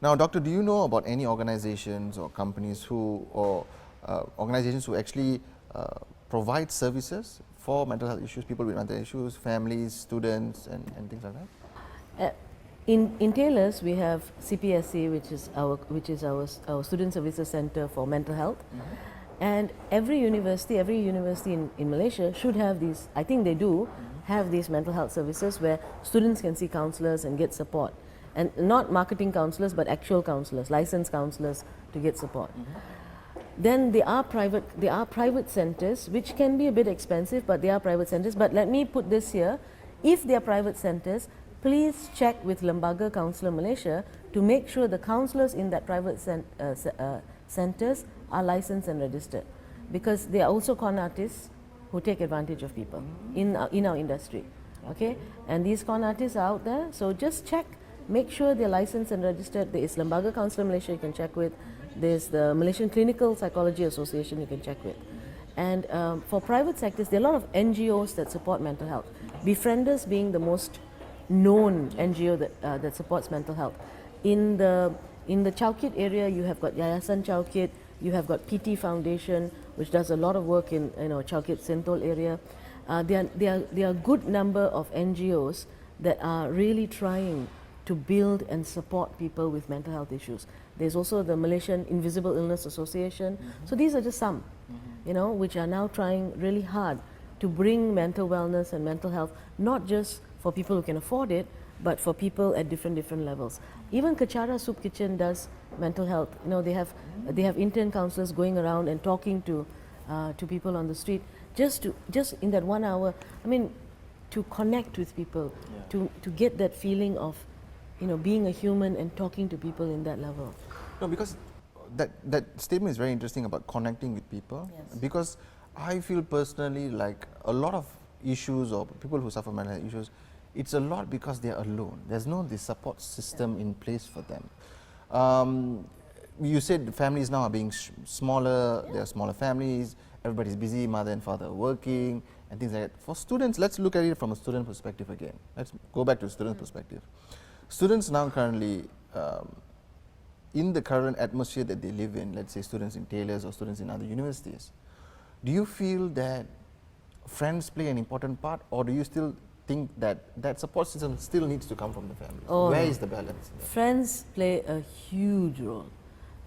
Now, doctor, do you know about any organizations or companies who, or organizations who actually provide services for mental health issues, people with mental issues, families, students, and things like that? In Taylor's, we have CPSC, which is our Student Services Center for Mental Health. And every university in Malaysia should have these, I think they do, have these mental health services where students can see counselors and get support. And not marketing counselors, but actual counselors, licensed counselors to get support. Then there are private centers, which can be a bit expensive, but they are private centers. But let me put this here, if they are private centers, please check with Lembaga Counsellor Malaysia to make sure the counsellors in that private centers are licensed and registered, because they are also con artists who take advantage of people in our industry. Okay, and these con artists are out there, so just check, make sure they're licensed and registered. There is Lembaga Counsellor Malaysia you can check with. There's the Malaysian Clinical Psychology Association you can check with. And for private sectors, there are a lot of NGOs that support mental health. Befrienders being the most known NGO that supports mental health. In the Chowkit area, you have got Yayasan Chowkit, you have got PT Foundation, which does a lot of work in Chowkit Sentol area. There are a good number of NGOs that are really trying to build and support people with mental health issues. There's also the Malaysian Invisible Illness Association. So these are just some, which are now trying really hard to bring mental wellness and mental health, not just for people who can afford it, but for people at different levels. Even Kachara Soup Kitchen does mental health. They have intern counselors going around and talking to people on the street, just in that 1 hour. I mean, to connect with people, to get that feeling of being a human and talking to people in that level. No, because that statement is very interesting about connecting with people. Yes. Because I feel personally like a lot of issues or people who suffer mental health issues, it's a lot because they are alone. There's no this support system in place for them. You said families now are being smaller, there are smaller families, everybody's busy, mother and father are working and things like that. For students, let's look at it from a student perspective again. Let's go back to a student perspective. Students now currently, in the current atmosphere that they live in, let's say students in Taylor's or students in other universities, do you feel that friends play an important part, or do you still think that that support system still needs to come from the family? Where is the balance? Friends play a huge role,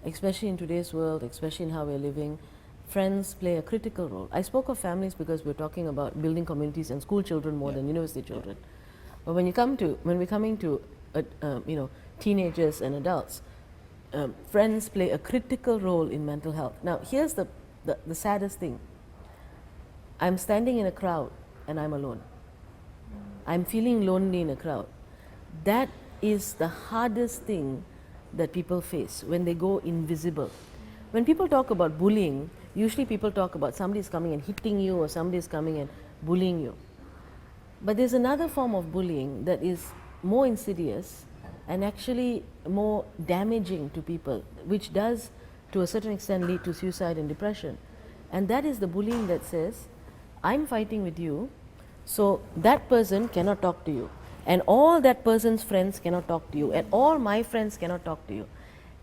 especially in today's world, especially in how we're living. Friends play a critical role. I spoke of families because we're talking about building communities and school children more than university children. But when we're coming to teenagers and adults, friends play a critical role in mental health. Now, here's the saddest thing. I'm standing in a crowd and I'm alone. I'm feeling lonely in a crowd. That is the hardest thing that people face when they go invisible. When people talk about bullying, usually people talk about somebody's coming and hitting you or somebody's coming and bullying you. But there's another form of bullying that is more insidious and actually more damaging to people, which does to a certain extent lead to suicide and depression. And that is the bullying that says, I'm fighting with you, so that person cannot talk to you, and all that person's friends cannot talk to you, and all my friends cannot talk to you.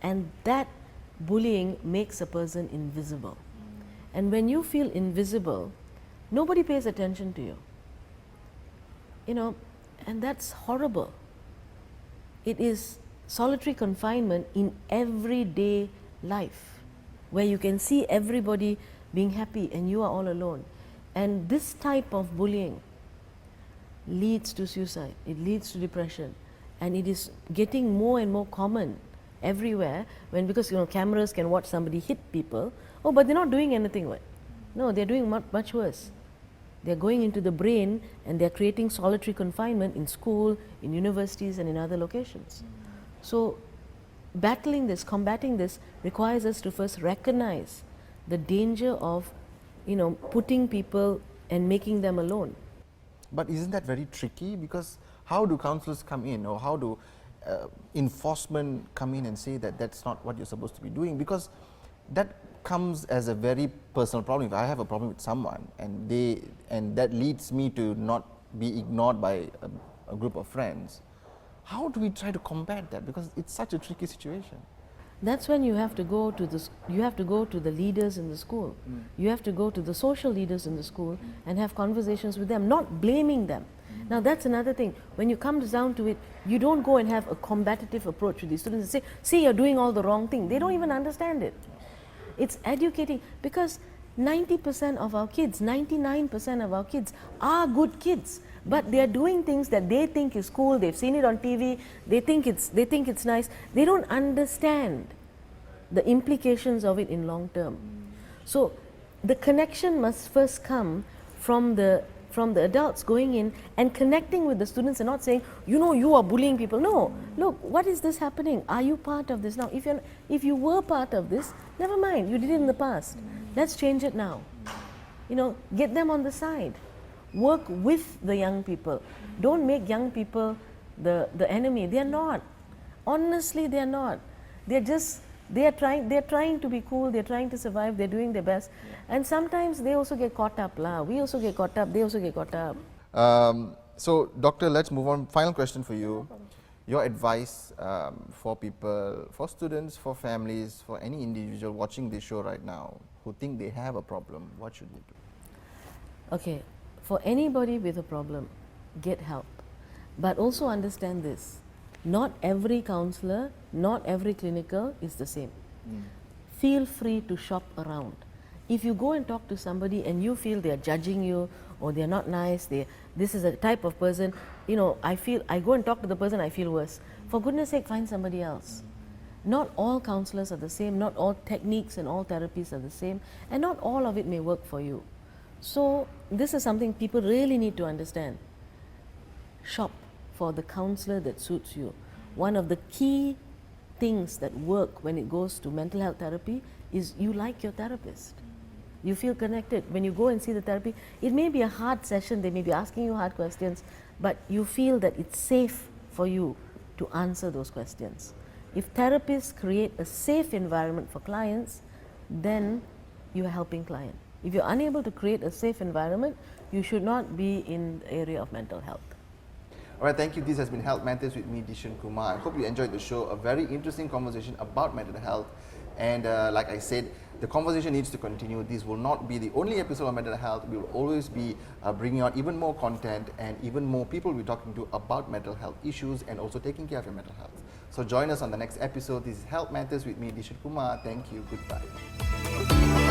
And that bullying makes a person invisible. And when you feel invisible, nobody pays attention to you. And that's horrible. It is solitary confinement in everyday life, where you can see everybody being happy and you are all alone. And this type of bullying leads to suicide, it leads to depression, and it is getting more and more common everywhere, because cameras can watch somebody hit people. Oh, but they're not doing anything. No, they're doing much worse. They're going into the brain and they're creating solitary confinement in school, in universities and in other locations. So battling this, combating this requires us to first recognize the danger of putting people and making them alone. But isn't that very tricky? Because how do counselors come in, or how do enforcement come in and say that that's not what you're supposed to be doing? Because that comes as a very personal problem. If I have a problem with someone and that leads me to not be ignored by a group of friends, How do we try to combat that? Because it's such a tricky situation. That's when you have to go to the leaders in the school. You have to go to the social leaders in the school and have conversations with them, not blaming them. Now that's another thing. When you come down to it, you don't go and have a combative approach with these students and say, see, you're doing all the wrong thing. They don't even understand it. It's educating, because 90% of our kids, 99% of our kids are good kids, but they are doing things that they think is cool. They've seen it on TV. They think it's nice. They don't understand the implications of it in long term. So the connection must first come from the adults going in and connecting with the students and not saying, you know, you are bullying people. No, look, what is this happening? Are you part of this now? If you were part of this, never mind, you did it in the past. Let's change it now. You know, get them on the side. Work with the young people. Don't make young people the enemy. They're not. Honestly, they're not. They're trying to be cool, they're trying to survive, they're doing their best. And sometimes they also get caught up. We also get caught up, they also get caught up. So, Doctor, let's move on. Final question for you. Your advice for people, for students, for families, for any individual watching this show right now who think they have a problem, what should they do? Okay, for anybody with a problem, get help. But also understand this, not every counselor, not every clinical is the same. Feel free to shop around. If you go and talk to somebody and you feel they're judging you or they're not nice, this is a type of person, you know, I go and talk to the person, I feel worse. For goodness sake, find somebody else. Not all counselors are the same, not all techniques and all therapies are the same, and not all of it may work for you. So this is something people really need to understand. Shop for the counselor that suits you. One of the key things that work when it goes to mental health therapy is you like your therapist. You feel connected. When you go and see the therapy, it may be a hard session, they may be asking you hard questions, but you feel that it's safe for you to answer those questions. If therapists create a safe environment for clients, then you are helping client. If you're unable to create a safe environment, you should not be in the area of mental health. All right, thank you. This has been Health Matters with me, Dishen Kumar. I hope you enjoyed the show. A very interesting conversation about mental health. And like I said, the conversation needs to continue. This will not be the only episode of mental health. We will always be bringing out even more content and even more people we're talking to about mental health issues and also taking care of your mental health. So join us on the next episode. This is Health Matters with me, Dishen Kumar. Thank you. Goodbye.